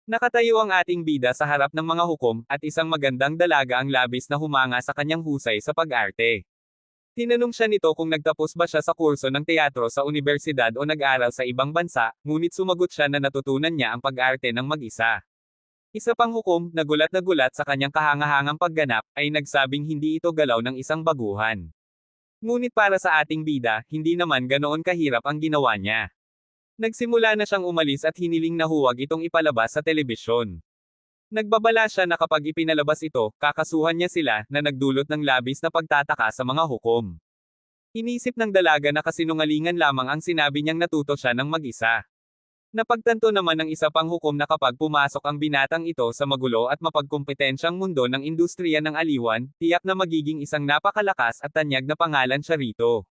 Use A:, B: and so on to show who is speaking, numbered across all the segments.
A: Nakatayo ang ating bida sa harap ng mga hukom, at isang magandang dalaga ang labis na humanga sa kanyang husay sa pag-arte. Tinanong siya nito kung nagtapos ba siya sa kurso ng teatro sa unibersidad o nag-aral sa ibang bansa, ngunit sumagot siya na natutunan niya ang pag-arte ng mag-isa. Isa pang hukom, na gulat sa kanyang kahangahangang pagganap, ay nagsabing hindi ito galaw ng isang baguhan. Ngunit para sa ating bida, hindi naman ganoon kahirap ang ginawa niya. Nagsimula na siyang umalis at hiniling na huwag itong ipalabas sa telebisyon. Nagbabala siya na kapag ipinalabas ito, kakasuhan niya sila, na nagdulot ng labis na pagtataka sa mga hukom. Inisip ng dalaga na kasinungalingan lamang ang sinabi niyang natuto siya ng mag-isa. Napagtanto naman ng isa pang hukom na kapag pumasok ang binatang ito sa magulo at mapagkompetensyang mundo ng industriya ng aliwan, tiyak na magiging isang napakalakas at tanyag na pangalan siya rito.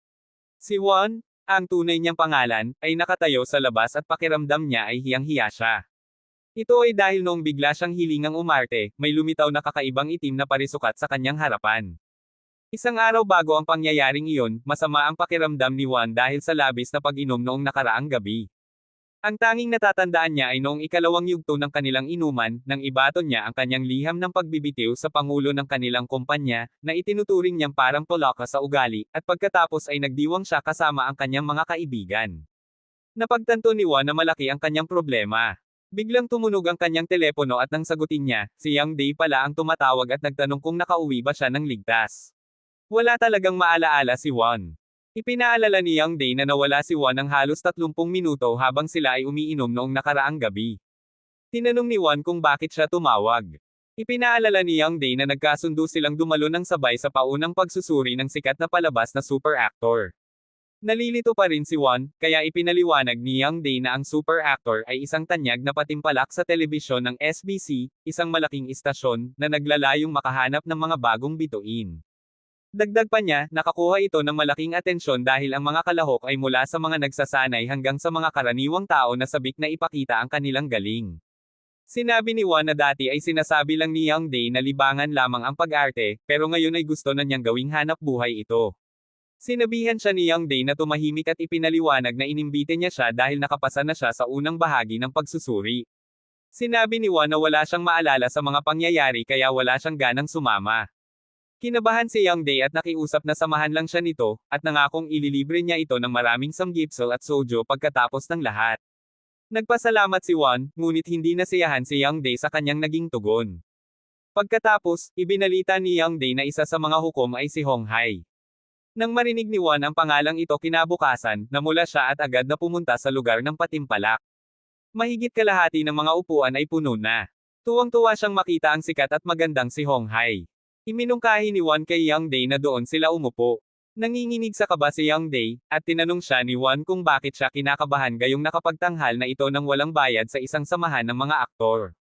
A: Si Juan, ang tunay niyang pangalan, ay nakatayo sa labas at pakiramdam niya ay hiyang-hiya siya. Ito ay dahil noong bigla siyang hilingang umarte, may lumitaw na kakaibang itim na parisukat sa kanyang harapan. Isang araw bago ang pangyayaring iyon, masama ang pakiramdam ni Juan dahil sa labis na pag-inom noong nakaraang gabi. Ang tanging natatandaan niya ay noong ikalawang yugto ng kanilang inuman, nang ibaton niya ang kanyang liham ng pagbibitiw sa pangulo ng kanilang kumpanya, na itinuturing niyang parang polaka sa ugali, at pagkatapos ay nagdiwang siya kasama ang kanyang mga kaibigan. Napagtanto ni Juan na malaki ang kanyang problema. Biglang tumunog ang kanyang telepono at nang sagutin niya, si Yang Day pala ang tumatawag at nagtanong kung nakauwi ba siya ng ligtas. Wala talagang maalaala si Juan. Ipinaalala ni Yang Day na nawala si Juan ng halos 30 minuto habang sila ay umiinom noong nakaraang gabi. Tinanong ni Juan kung bakit siya tumawag. Ipinaalala ni Yang Day na nagkasundo silang dumalo ng sabay sa paunang pagsusuri ng sikat na palabas na super actor. Nalilito pa rin si Juan, kaya ipinaliwanag ni Yang Day na ang super actor ay isang tanyag na patimpalak sa telebisyon ng SBC, isang malaking istasyon, na naglalayong makahanap ng mga bagong bituin. Dagdag pa niya, nakakuha ito ng malaking atensyon dahil ang mga kalahok ay mula sa mga nagsasanay hanggang sa mga karaniwang tao na sabik na ipakita ang kanilang galing. Sinabi ni Juan na dati ay sinasabi lang ni Yang Day na libangan lamang ang pag-arte, pero ngayon ay gusto na niyang gawing hanap buhay ito. Sinabihan siya ni Yang Day na tumahimik at ipinaliwanag na inimbite niya siya dahil nakapasa na siya sa unang bahagi ng pagsusuri. Sinabi ni Juan na wala siyang maalala sa mga pangyayari kaya wala siyang ganang sumama. Kinabahan si Yang Day at nakiusap na samahan lang siya nito, at nangakong ililibre niya ito ng maraming samgyeopsal at sojo pagkatapos ng lahat. Nagpasalamat si Juan, ngunit hindi nasiyahan si Yang Day sa kanyang naging tugon. Pagkatapos, ibinalita ni Yang Day na isa sa mga hukom ay si Hong Hai. Nang marinig ni Juan ang pangalang ito kinabukasan, namula siya at agad na pumunta sa lugar ng patimpalak. Mahigit kalahati ng mga upuan ay puno na. Tuwang-tuwa siyang makita ang sikat at magandang si Hong Hai. Iminungkahi ni Juan kay Yang Day na doon sila umupo. Nanginginig sa kaba si Yang Day, at tinanong siya ni Juan kung bakit siya kinakabahan gayong nakapagtanghal na ito ng walang bayad sa isang samahan ng mga aktor.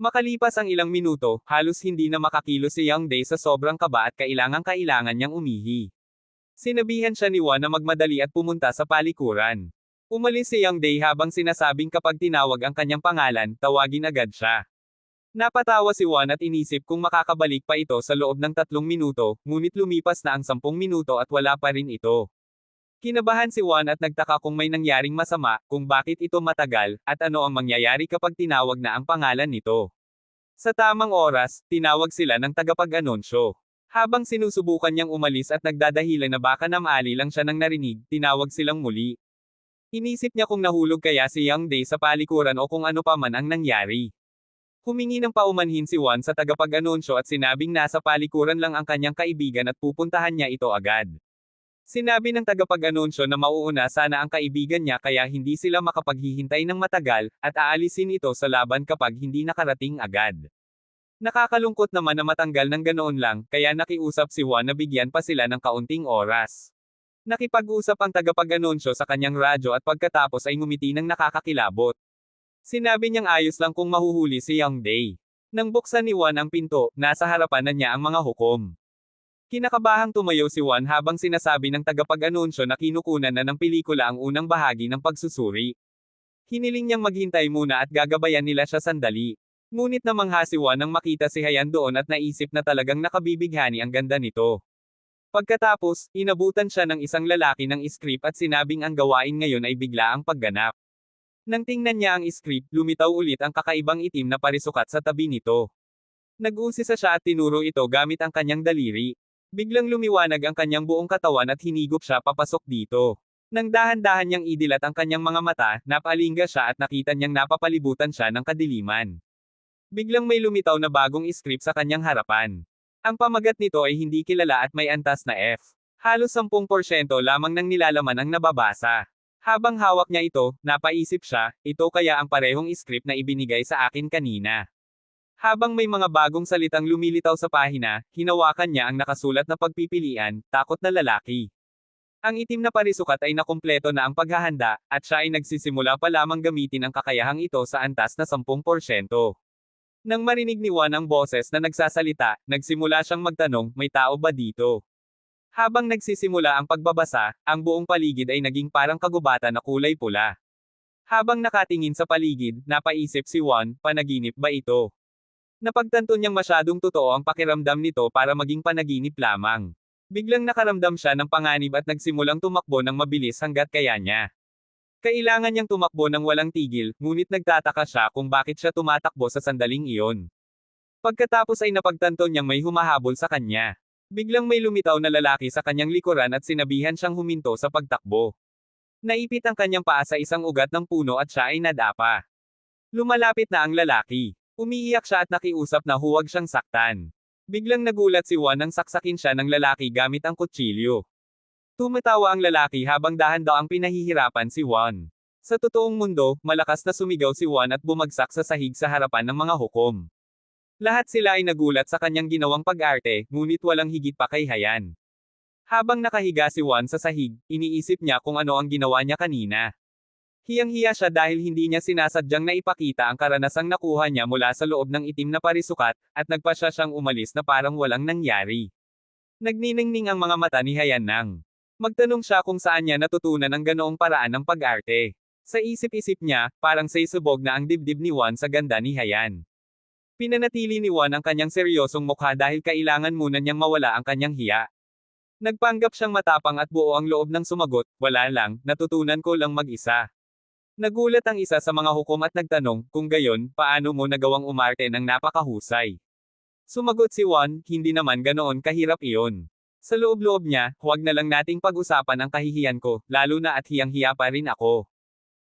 A: Makalipas ang ilang minuto, halos hindi na makakilos si Yang Day sa sobrang kaba at kailangan niyang umihi. Sinabihan siya ni Juan na magmadali at pumunta sa palikuran. Umalis si Yang Day habang sinasabing kapag tinawag ang kanyang pangalan, tawagin agad siya. Napatawa si Juan at inisip kung makakabalik pa ito sa loob ng 3 minuto, ngunit lumipas na ang 10 minuto at wala pa rin ito. Kinabahan si Juan at nagtaka kung may nangyaring masama, kung bakit ito matagal, at ano ang mangyayari kapag tinawag na ang pangalan nito. Sa tamang oras, tinawag sila ng tagapag-anunsyo. Habang sinusubukan niyang umalis at nagdadahilan na baka namali lang siya ng narinig, tinawag silang muli. Inisip niya kung nahulog kaya si Yang Day sa palikuran o kung ano pa man ang nangyari. Humingi ng paumanhin si Juan sa tagapag-anunsyo at sinabing nasa palikuran lang ang kanyang kaibigan at pupuntahan niya ito agad. Sinabi ng tagapag-anunsyo na mauuna sana ang kaibigan niya kaya hindi sila makapaghihintay ng matagal, at aalisin ito sa laban kapag hindi nakarating agad. Nakakalungkot naman na matanggal ng ganoon lang, kaya nakiusap si Juan na bigyan pa sila ng kaunting oras. Nakipag-usap ang tagapag-anunsyo sa kanyang radyo at pagkatapos ay ngumiti ng nakakakilabot. Sinabi niyang ayos lang kung mahuhuli si Yang Day. Nang buksan ni Juan ang pinto, nasa harapan na niya ang mga hukom. Kinakabahang tumayo si Juan habang sinasabi ng tagapag-anunsyo na kinukunan na ng pelikula ang unang bahagi ng pagsusuri. Hiniling niyang maghintay muna at gagabayan nila siya sandali. Ngunit namangha si Juan nang makita si Hayan doon at naisip na talagang nakabibighani ang ganda nito. Pagkatapos, inabutan siya ng isang lalaki ng script at sinabing ang gawain ngayon ay bigla ang pagganap. Nang tingnan niya ang script, lumitaw ulit ang kakaibang itim na parisukat sa tabi nito. Nag-usisa siya at tinuro ito gamit ang kanyang daliri. Biglang lumiwanag ang kanyang buong katawan at hinigop siya papasok dito. Nang dahan-dahan niyang idilat ang kanyang mga mata, napalingga siya at nakita niyang napapalibutan siya ng kadiliman. Biglang may lumitaw na bagong script sa kanyang harapan. Ang pamagat nito ay hindi kilala at may antas na F. Halos 10% lamang ng nilalaman ang nababasa. Habang hawak niya ito, napaisip siya, ito kaya ang parehong script na ibinigay sa akin kanina. Habang may mga bagong salitang lumilitaw sa pahina, hinawakan niya ang nakasulat na pagpipilian, takot na lalaki. Ang itim na parisukat ay nakumpleto na ang paghahanda, at siya ay nagsisimula pa lamang gamitin ang kakayahang ito sa antas na 10%. Nang marinig ni Juan ang boses na nagsasalita, nagsimula siyang magtanong, may tao ba dito? Habang nagsisimula ang pagbabasa, ang buong paligid ay naging parang kagubatan na kulay pula. Habang nakatingin sa paligid, napaisip si Juan, panaginip ba ito? Napagtanto niyang masyadong totoo ang pakiramdam nito para maging panaginip lamang. Biglang nakaramdam siya ng panganib at nagsimulang tumakbo ng mabilis hanggat kaya niya. Kailangan niyang tumakbo ng walang tigil, ngunit nagtataka siya kung bakit siya tumatakbo sa sandaling iyon. Pagkatapos ay napagtanto niyang may humahabol sa kanya. Biglang may lumitaw na lalaki sa kanyang likuran at sinabihan siyang huminto sa pagtakbo. Naipit ang kanyang paa sa isang ugat ng puno at siya ay nadapa. Lumalapit na ang lalaki. Umiiyak siya at nakiusap na huwag siyang saktan. Biglang nagulat si Juan nang saksakin siya ng lalaki gamit ang kutsilyo. Tumatawa ang lalaki habang dahan-daang pinahihirapan si Juan. Sa totoong mundo, malakas na sumigaw si Juan at bumagsak sa sahig sa harapan ng mga hukom. Lahat sila ay nagulat sa kanyang ginawang pag-arte, ngunit walang higit pa kay Hayan. Habang nakahiga si Juan sa sahig, iniisip niya kung ano ang ginawa niya kanina. Hiyang-hiya siya dahil hindi niya sinasadyang naipakita ang karanasang nakuha niya mula sa loob ng itim na parisukat, at nagpasya siyang umalis na parang walang nangyari. Nagniningning ang mga mata ni Hayan nang magtanong siya kung saan niya natutunan ang ganoong paraan ng pag-arte. Sa isip-isip niya, parang saysubog na ang dibdib ni Juan sa ganda ni Hayan. Pinanatili ni Juan ang kanyang seryosong mukha dahil kailangan muna niyang mawala ang kanyang hiya. Nagpanggap siyang matapang at buo ang loob ng sumagot, wala lang, natutunan ko lang mag-isa. Nagulat ang isa sa mga hukom at nagtanong, kung gayon, paano mo nagawang umarte ng napakahusay? Sumagot si Juan, hindi naman ganoon kahirap iyon. Sa loob-loob niya, huwag na lang nating pag-usapan ang kahihiyan ko, lalo na at hiyang-hiya pa rin ako.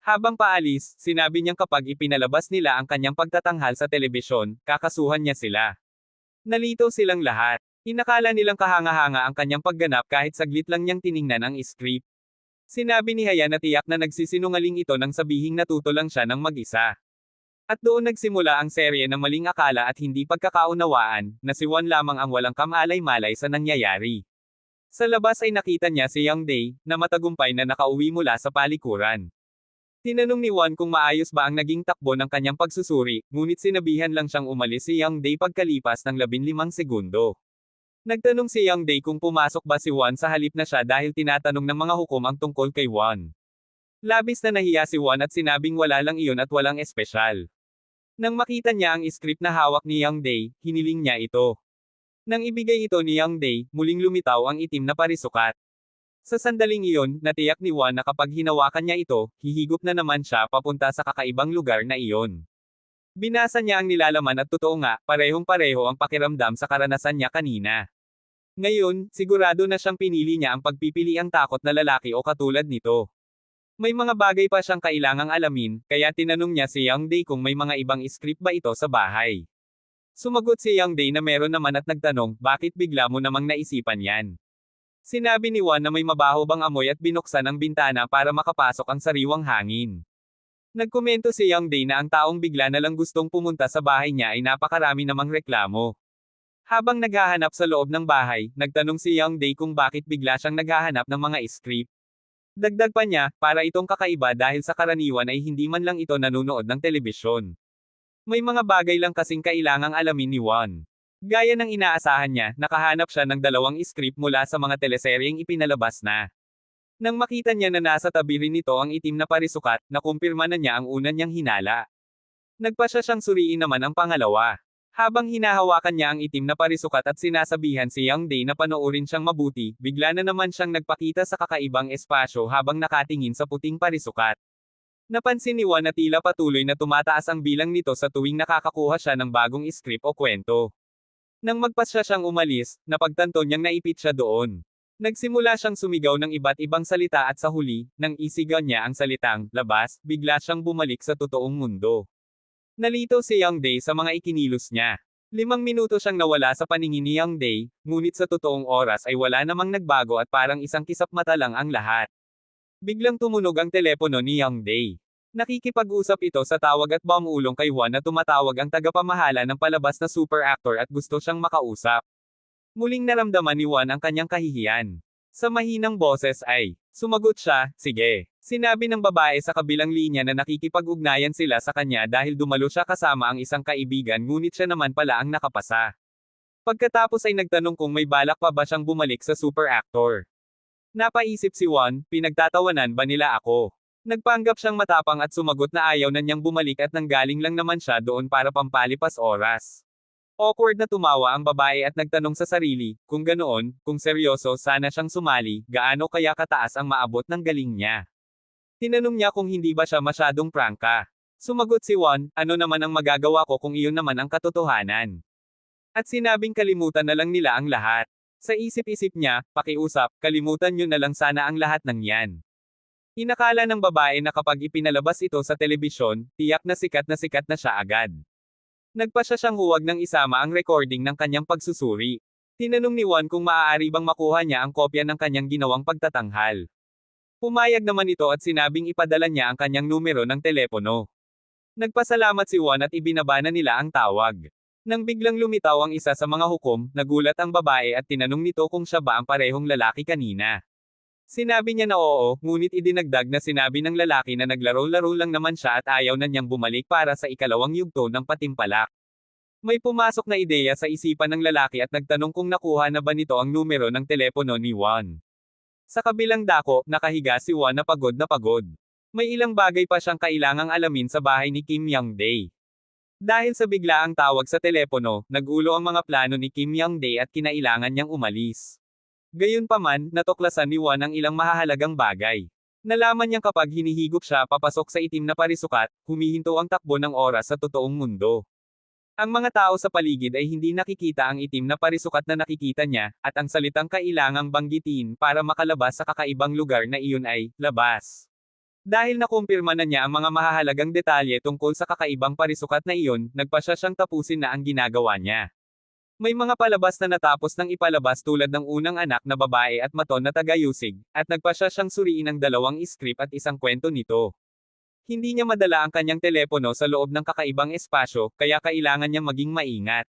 A: Habang paalis, sinabi niyang kapag ipinalabas nila ang kanyang pagtatanghal sa telebisyon, kakasuhan niya sila. Nalito silang lahat. Inakala nilang kahanga-hanga ang kanyang pagganap kahit saglit lang niyang tiningnan ang script. Sinabi ni Hayan na tiyak na nagsisinungaling ito nang sabihing natuto lang siya ng mag-isa. At doon nagsimula ang serye ng maling akala at hindi pagkakaunawaan, na si Juan lamang ang walang kamalay-malay sa nangyayari. Sa labas ay nakita niya si Young Dae, na matagumpay na nakauwi mula sa palikuran. Tinanong ni Juan kung maayos ba ang naging takbo ng kanyang pagsusuri, ngunit sinabihan lang siyang umalis si Young Dae pagkalipas ng 15 segundo. Nagtanong si Young Dae kung pumasok ba si Juan sa halip na siya dahil tinatanong ng mga hukom ang tungkol kay Juan. Labis na nahiya si Juan at sinabing wala lang iyon at walang espesyal. Nang makita niya ang script na hawak ni Young Dae, hiniling niya ito. Nang ibigay ito ni Young Dae, muling lumitaw ang itim na parisukat. Sa sandaling iyon, natiyak ni Juan na kapag hinawakan niya ito, hihigop na naman siya papunta sa kakaibang lugar na iyon. Binasa niya ang nilalaman at totoo nga, parehong-pareho ang pakiramdam sa karanasan niya kanina. Ngayon, sigurado na siyang pinili niya ang pagpipiliang takot na lalaki o katulad nito. May mga bagay pa siyang kailangang alamin, kaya tinanong niya si Young Dae kung may mga ibang script ba ito sa bahay. Sumagot si Young Dae na meron naman at nagtanong, bakit bigla mo namang naisipan yan? Sinabi ni Juan na may mabaho bang amoy at binuksan ang bintana para makapasok ang sariwang hangin. Nagkomento si Young Dae na ang taong bigla na lang gustong pumunta sa bahay niya ay napakarami namang reklamo. Habang naghahanap sa loob ng bahay, nagtanong si Young Dae kung bakit bigla siyang naghahanap ng mga script. Dagdag pa niya, para itong kakaiba dahil sa karaniwan ay hindi man lang ito nanonood ng telebisyon. May mga bagay lang kasing kailangang alamin ni Juan. Gaya ng inaasahan niya, nakahanap siya ng 2 script mula sa mga teleseryeng ipinalabas na. Nang makita niya na nasa tabi rin nito ang itim na parisukat, nakumpirma na niya ang una niyang hinala. Nagpasya siyang suriin naman ang pangalawa. Habang hinahawakan niya ang itim na parisukat at sinasabihan si Young Dae na panoorin siyang mabuti, bigla na naman siyang nagpakita sa kakaibang espasyo habang nakatingin sa puting parisukat. Napansin ni Juan na tila patuloy na tumataas ang bilang nito sa tuwing nakakakuha siya ng bagong script o kwento. Nang magpasya siyang umalis, napagtanto niyang naipit siya doon. Nagsimula siyang sumigaw ng iba't ibang salita at sa huli, nang isigaw niya ang salitang, labas, bigla siyang bumalik sa totoong mundo. Nalito si Young Dae sa mga ikinilos niya. 5 minuto siyang nawala sa paningin ni Young Dae, ngunit sa totoong oras ay wala namang nagbago at parang isang kisap mata lang ang lahat. Biglang tumunog ang telepono ni Young Dae. Nakikipag-usap ito sa tawag at bumulong kay Juan na tumatawag ang tagapamahala ng palabas na super actor at gusto siyang makausap. Muling naramdaman ni Juan ang kanyang kahihiyan. Sa mahinang boses ay, sumagot siya, sige. Sinabi ng babae sa kabilang linya na nakikipag-ugnayan sila sa kanya dahil dumalo siya kasama ang isang kaibigan ngunit siya naman pala ang nakapasa. Pagkatapos ay nagtanong kung may balak pa ba siyang bumalik sa super actor. Napaisip si Juan, pinagtatawanan ba nila ako? Nagpanggap siyang matapang at sumagot na ayaw na niyang bumalik at nanggaling lang naman siya doon para pampalipas oras. Awkward na tumawa ang babae at nagtanong sa sarili, kung ganoon, kung seryoso sana siyang sumali, gaano kaya kataas ang maabot ng galing niya. Tinanong niya kung hindi ba siya masyadong prangka. Sumagot si Juan, ano naman ang magagawa ko kung iyon naman ang katotohanan. At sinabing kalimutan na lang nila ang lahat. Sa isip-isip niya, pakiusap, kalimutan niyo na lang sana ang lahat ng yan. Inakala ng babae na kapag ipinalabas ito sa telebisyon, tiyak na sikat na siya agad. Nagpasya siyang huwag nang isama ang recording ng kanyang pagsusuri. Tinanong ni Juan kung maaari bang makuha niya ang kopya ng kanyang ginawang pagtatanghal. Pumayag naman ito at sinabing ipadala niya ang kanyang numero ng telepono. Nagpasalamat si Juan at ibinaba na nila ang tawag. Nang biglang lumitaw ang isa sa mga hukom, nagulat ang babae at tinanong nito kung siya ba ang parehong lalaki kanina. Sinabi niya na oo, ngunit idinagdag na sinabi ng lalaki na naglaro-laro lang naman siya at ayaw na niyang bumalik para sa ikalawang yugto ng patimpalak. May pumasok na ideya sa isipan ng lalaki at nagtanong kung nakuha na ba nito ang numero ng telepono ni Juan. Sa kabilang dako, nakahiga si Juan na pagod na pagod. May ilang bagay pa siyang kailangang alamin sa bahay ni Kim Young Dae. Dahil sa biglaang tawag sa telepono, nagulo ang mga plano ni Kim Young Dae at kinailangan niyang umalis. Gayunpaman, natuklasan ni Juan ang ilang mahahalagang bagay. Nalaman niyang kapag hinihigop siya papasok sa itim na parisukat, humihinto ang takbo ng oras sa totoong mundo. Ang mga tao sa paligid ay hindi nakikita ang itim na parisukat na nakikita niya, at ang salitang kailangang banggitin para makalabas sa kakaibang lugar na iyon ay, labas. Dahil nakumpirma na niya ang mga mahahalagang detalye tungkol sa kakaibang parisukat na iyon, nagpasya siyang tapusin na ang ginagawa niya. May mga palabas na natapos ng ipalabas tulad ng unang anak na babae at maton na tagayusig, at nagpasya siyang suriin ang 2 script at isang kwento nito. Hindi niya madala ang kanyang telepono sa loob ng kakaibang espasyo, kaya kailangan niyang maging maingat.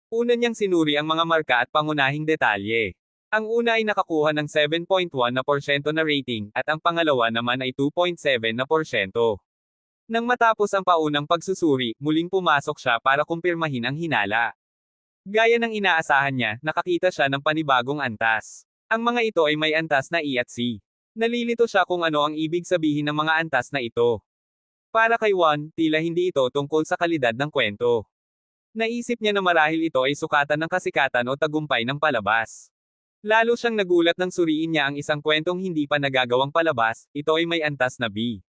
A: Una niyang sinuri ang mga marka at pangunahing detalye. Ang una ay nakakuha ng 7.1% na rating, at ang pangalawa naman ay 2.7%. Nang matapos ang paunang pagsusuri, muling pumasok siya para kumpirmahin ang hinala. Gaya ng inaasahan niya, nakakita siya ng panibagong antas. Ang mga ito ay may antas na E at C. Nalilito siya kung ano ang ibig sabihin ng mga antas na ito. Para kay Juan, tila hindi ito tungkol sa kalidad ng kwento. Naisip niya na marahil ito ay sukatan ng kasikatan o tagumpay ng palabas. Lalo siyang nagulat nang suriin niya ang isang kwentong hindi pa nagagawang palabas, ito ay may antas na B.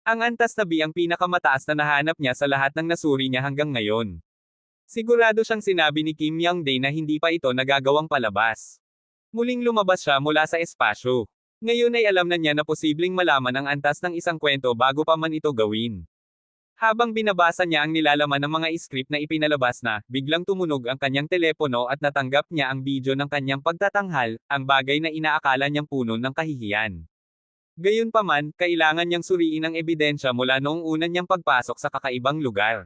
A: Ang antas na B ang pinakamataas na nahanap niya sa lahat ng nasuri niya hanggang ngayon. Sigurado siyang sinabi ni Kim Young Dae na hindi pa ito nagagawang palabas. Muling lumabas siya mula sa espasyo. Ngayon ay alam na niya na posibleng malaman ang antas ng isang kwento bago pa man ito gawin. Habang binabasa niya ang nilalaman ng mga script na ipinalabas na, biglang tumunog ang kanyang telepono at natanggap niya ang video ng kanyang pagtatanghal, ang bagay na inaakala niyang puno ng kahihiyan. Gayunpaman, kailangan niyang suriin ang ebidensya mula noong una niyang pagpasok sa kakaibang lugar.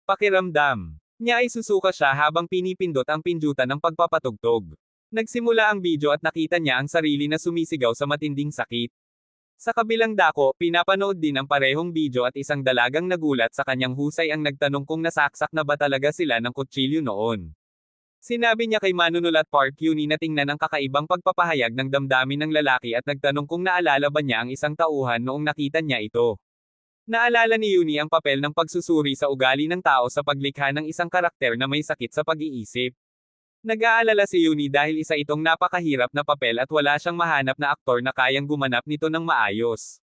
A: Pakiramdam niya ay susuka siya habang pinipindot ang pindutan ng pagpapatugtog. Nagsimula ang video at nakita niya ang sarili na sumisigaw sa matinding sakit. Sa kabilang dako, pinapanood din ang parehong video at isang dalagang nagulat sa kanyang husay ang nagtanong kung nasaksak na ba talaga sila ng kutsilyo noon. Sinabi niya kay manunulat Park Yuni na tingnan ang kakaibang pagpapahayag ng damdamin ng lalaki at nagtanong kung naalala ba niya ang isang tauhan noong nakita niya ito. Naalala ni Yuni ang papel ng pagsusuri sa ugali ng tao sa paglikha ng isang karakter na may sakit sa pag-iisip. Nag-aalala si Yuni dahil isa itong napakahirap na papel at wala siyang mahanap na aktor na kayang gumanap nito ng maayos.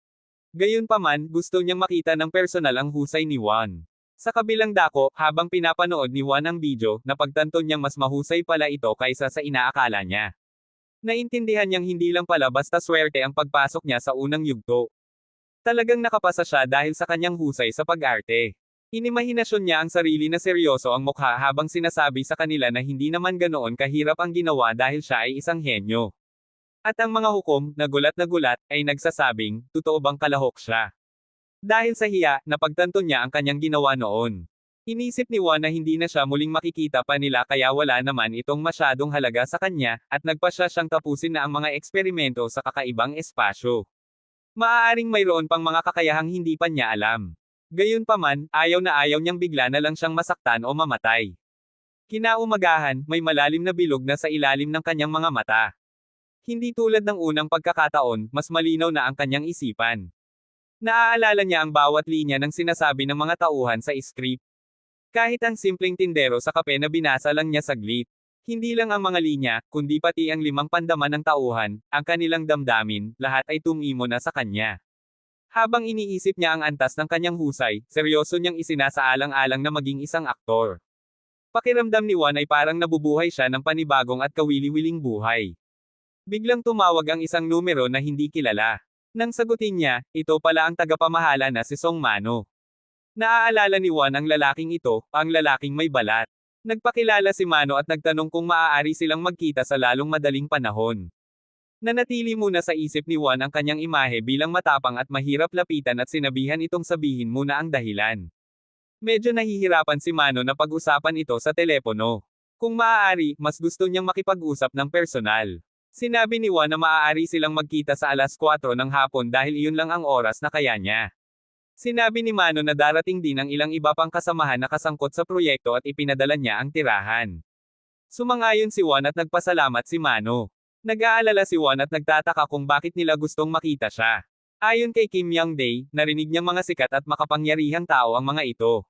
A: Gayunpaman, gusto niyang makita ng personal ang husay ni Juan. Sa kabilang dako, habang pinapanood ni Juan ang video, napagtanto niyang mas mahusay pala ito kaysa sa inaakala niya. Naintindihan niyang hindi lang pala basta swerte ang pagpasok niya sa unang yugto. Talagang nakapasa siya dahil sa kanyang husay sa pag-arte. Inimahinasyon niya ang sarili na seryoso ang mukha habang sinasabi sa kanila na hindi naman ganoon kahirap ang ginawa dahil siya ay isang henyo. At ang mga hukom, na gulat, ay nagsasabing, totoo bang kalahok siya? Dahil sa hiya, napagtanto niya ang kanyang ginawa noon. Inisip ni Juan na hindi na siya muling makikita pa nila kaya wala naman itong masyadong halaga sa kanya, at nagpasya siyang tapusin na ang mga eksperimento sa kakaibang espasyo. Maaaring mayroon pang mga kakayahang hindi pa niya alam. Gayunpaman, ayaw na ayaw niyang bigla na lang siyang masaktan o mamatay. Kinaumagahan, may malalim na bilog na sa ilalim ng kanyang mga mata. Hindi tulad ng unang pagkakataon, mas malinaw na ang kanyang isipan. Naaalala niya ang bawat linya ng sinasabi ng mga tauhan sa script. Kahit ang simpleng tindero sa kape na binasa lang niya saglit. Hindi lang ang mga linya, kundi pati ang 5 pandaman ng tauhan, ang kanilang damdamin, lahat ay tumimo na sa kanya. Habang iniisip niya ang antas ng kanyang husay, seryoso niyang isinasaalang-alang na maging isang aktor. Pakiramdam ni Juan ay parang nabubuhay siya ng panibagong at kawili-wiling buhay. Biglang tumawag ang isang numero na hindi kilala. Nang sagutin niya, ito pala ang tagapamahala na si Song Mano. Naaalala ni Juan ang lalaking ito, ang lalaking may balat. Nagpakilala si Mano at nagtanong kung maaari silang magkita sa lalong madaling panahon. Nanatili muna sa isip ni Juan ang kanyang imahe bilang matapang at mahirap lapitan at sinabihan itong sabihin muna ang dahilan. Medyo nahihirapan si Mano na pag-usapan ito sa telepono. Kung maaari, mas gusto niyang makipag-usap ng personal. Sinabi ni Juan na maaari silang magkita sa 4:00 ng hapon dahil iyon lang ang oras na kaya niya. Sinabi ni Mano na darating din ang ilang iba pang kasamahan na kasangkot sa proyekto at ipinadala niya ang tirahan. Sumangayon si Juan at nagpasalamat si Mano. Nag-aalala si Juan at nagtataka kung bakit nila gustong makita siya. Ayon kay Kim Young-dae, narinig niyang mga sikat at makapangyarihang tao ang mga ito.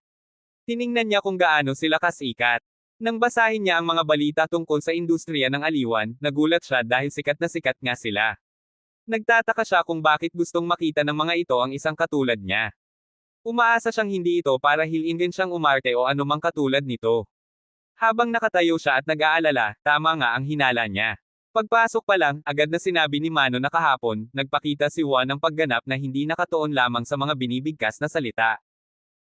A: Tiningnan niya kung gaano sila kasikat. Nang basahin niya ang mga balita tungkol sa industriya ng aliwan, nagulat siya dahil sikat na sikat nga sila. Nagtataka siya kung bakit gustong makita ng mga ito ang isang katulad niya. Umaasa siyang hindi ito para hilingin siyang umarte o anumang katulad nito. Habang nakatayo siya at nag-aalala, tama nga ang hinala niya. Pagpasok pa lang, agad na sinabi ni Mano na kahapon, nagpakita si Juan ng pagganap na hindi nakatuon lamang sa mga binibigkas na salita.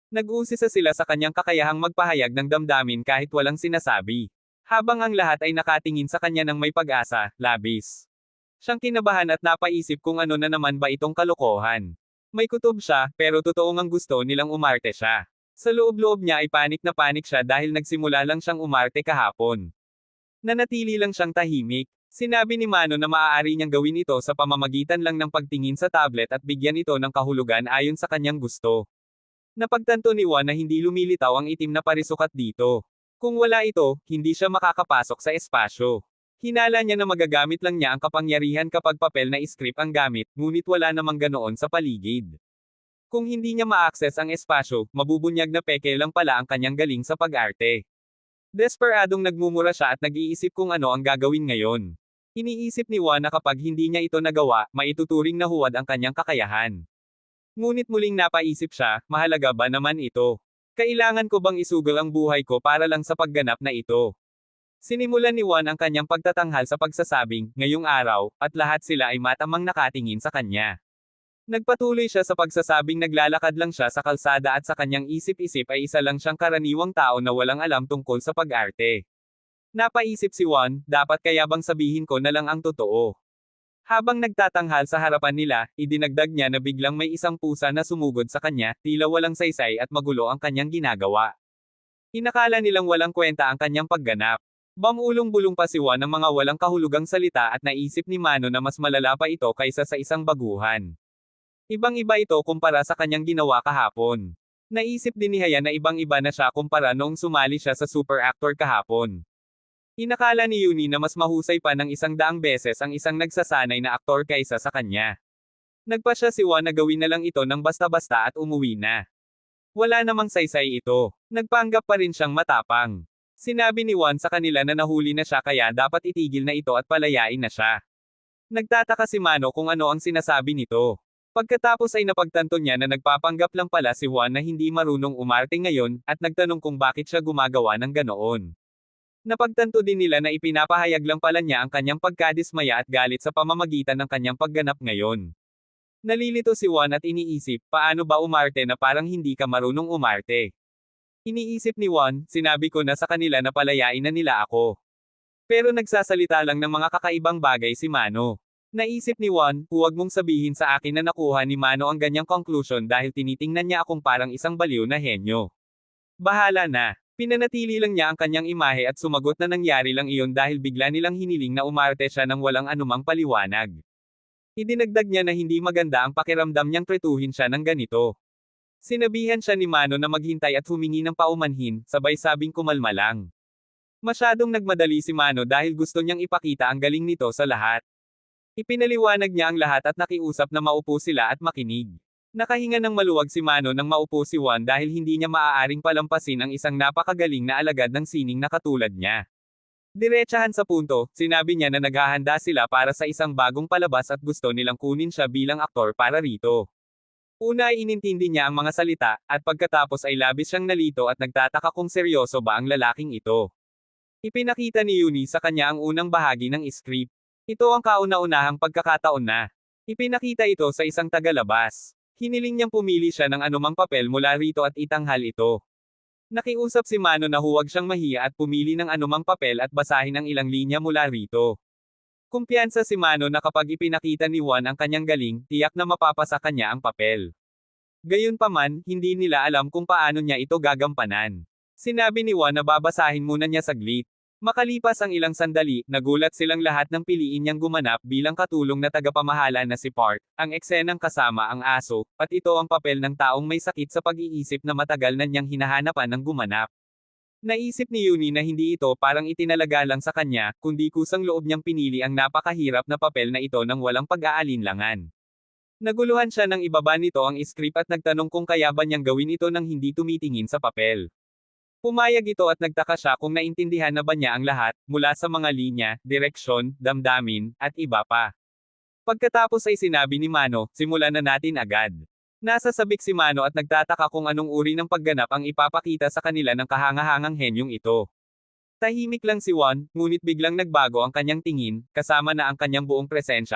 A: Nag-uusisa sila sa kanyang kakayahang magpahayag ng damdamin kahit walang sinasabi. Habang ang lahat ay nakatingin sa kanya ng may pag-asa, labis. Siyang kinabahan at napaisip kung ano na naman ba itong kalokohan. May kutob siya, pero totoo ngang gusto nilang umarte siya. Sa loob-loob niya ay panik na panik siya dahil nagsimula lang siyang umarte kahapon. Nanatili lang siyang tahimik. Sinabi ni Mano na maaari niyang gawin ito sa pamamagitan lang ng pagtingin sa tablet at bigyan ito ng kahulugan ayon sa kanyang gusto. Napagtanto ni Juan na hindi lumilitaw ang itim na parisukat dito. Kung wala ito, hindi siya makakapasok sa espasyo. Hinala niya na magagamit lang niya ang kapangyarihan kapag papel na script ang gamit, ngunit wala namang ganoon sa paligid. Kung hindi niya ma-access ang espasyo, mabubunyag na peke lang pala ang kanyang galing sa pag-arte. Desperadong nagmumura siya at nag-iisip kung ano ang gagawin ngayon. Iniisip ni Juan na kapag hindi niya ito nagawa, maituturing na huwad ang kanyang kakayahan. Ngunit muling napaisip siya, mahalaga ba naman ito? Kailangan ko bang isugal ang buhay ko para lang sa pagganap na ito? Sinimulan ni Juan ang kanyang pagtatanghal sa pagsasabing, ngayong araw, at lahat sila ay matamang nakatingin sa kanya. Nagpatuloy siya sa pagsasabing naglalakad lang siya sa kalsada at sa kanyang isip-isip ay isa lang siyang karaniwang tao na walang alam tungkol sa pag-arte. Napaisip si Juan, dapat kaya bang sabihin ko na lang ang totoo? Habang nagtatanghal sa harapan nila, idinagdag niya na biglang may isang pusa na sumugod sa kanya, tila walang saysay at magulo ang kanyang ginagawa. Inakala nilang walang kwenta ang kanyang pagganap. Bamulong-bulong pa si Juan ng mga walang kahulugang salita at naisip ni Mano na mas malala pa ito kaysa sa isang baguhan. Ibang-iba ito kumpara sa kanyang ginawa kahapon. Naisip din ni Haya na ibang-iba na siya kumpara noong sumali siya sa super actor kahapon. Inakala ni Yuni na mas mahusay pa ng 100 beses ang isang nagsasanay na aktor kaysa sa kanya. Nagpasya si Juan na gawin na lang ito ng basta-basta at umuwi na. Wala namang saysay ito. Nagpanggap pa rin siyang matapang. Sinabi ni Juan sa kanila na nahuli na siya kaya dapat itigil na ito at palayain na siya. Nagtataka si Mano kung ano ang sinasabi nito. Pagkatapos ay napagtanto niya na nagpapanggap lang pala si Juan na hindi marunong umarte ngayon, at nagtanong kung bakit siya gumagawa ng ganoon. Napagtanto din nila na ipinapahayag lang pala niya ang kanyang pagkadismaya at galit sa pamamagitan ng kanyang pagganap ngayon. Nalilito si Juan at iniisip, paano ba umarte na parang hindi ka marunong umarte? Iniisip ni Juan, sinabi ko na sa kanila na palayain na nila ako. Pero nagsasalita lang ng mga kakaibang bagay si Mano. Naisip ni Juan, huwag mong sabihin sa akin na nakuha ni Mano ang ganyang conclusion dahil tinitingnan niya akong parang isang baliw na henyo. Bahala na. Pinanatili lang niya ang kanyang imahe at sumagot na nangyari lang iyon dahil bigla nilang hiniling na umarte siya ng walang anumang paliwanag. Idinagdag niya na hindi maganda ang pakiramdam niyang tretuhin siya ng ganito. Sinabihan siya ni Mano na maghintay at humingi ng paumanhin, sabay sabing kumalma lang. Masyadong nagmadali si Mano dahil gusto niyang ipakita ang galing nito sa lahat. Ipinaliwanag niya ang lahat at nakiusap na maupo sila at makinig. Nakahinga ng maluwag si Mano nang maupo si Juan dahil hindi niya maaaring palampasin ang isang napakagaling na alagad ng sining na katulad niya. Diretsahan sa punto, sinabi niya na naghahanda sila para sa isang bagong palabas at gusto nilang kunin siya bilang aktor para rito. Una ay inintindi niya ang mga salita, at pagkatapos ay labis siyang nalito at nagtataka kung seryoso ba ang lalaking ito. Ipinakita ni Yuni sa kanya ang unang bahagi ng script. Ito ang kauna-unahang pagkakataon na ipinakita ito sa isang tagalabas. Hiniling niyang pumili siya ng anumang papel mula rito at itanghal ito. Nakiusap si Mano na huwag siyang mahiya at pumili ng anumang papel at basahin ang ilang linya mula rito. Kumpiyansa si Mano na kapag ipinakita ni Juan ang kanyang galing, tiyak na mapapasa kanya ang papel. Gayunpaman, hindi nila alam kung paano niya ito gagampanan. Sinabi ni Juan na babasahin muna niya saglit. Makalipas ang ilang sandali, nagulat silang lahat ng piliin niyang gumanap bilang katulong na tagapamahala na si Park, ang eksenang kasama ang aso, at ito ang papel ng taong may sakit sa pag-iisip na matagal na niyang hinahanapan ng gumanap. Naisip ni Yuni na hindi ito parang itinalaga lang sa kanya, kundi kusang loob niyang pinili ang napakahirap na papel na ito nang walang pag-aalinlangan. Naguluhan siya nang ibaba nito ang script at nagtanong kung kaya ba niyang gawin ito nang hindi tumitingin sa papel. Pumayag ito at nagtaka siya kung naintindihan na ba niya ang lahat, mula sa mga linya, direksyon, damdamin, at iba pa. Pagkatapos ay sinabi ni Mano, simulan na natin agad. Nasa sabik si Mano at nagtataka kung anong uri ng pagganap ang ipapakita sa kanila ng kahangahangang henyong ito. Tahimik lang si Juan, ngunit biglang nagbago ang kanyang tingin, kasama na ang kanyang buong presensya.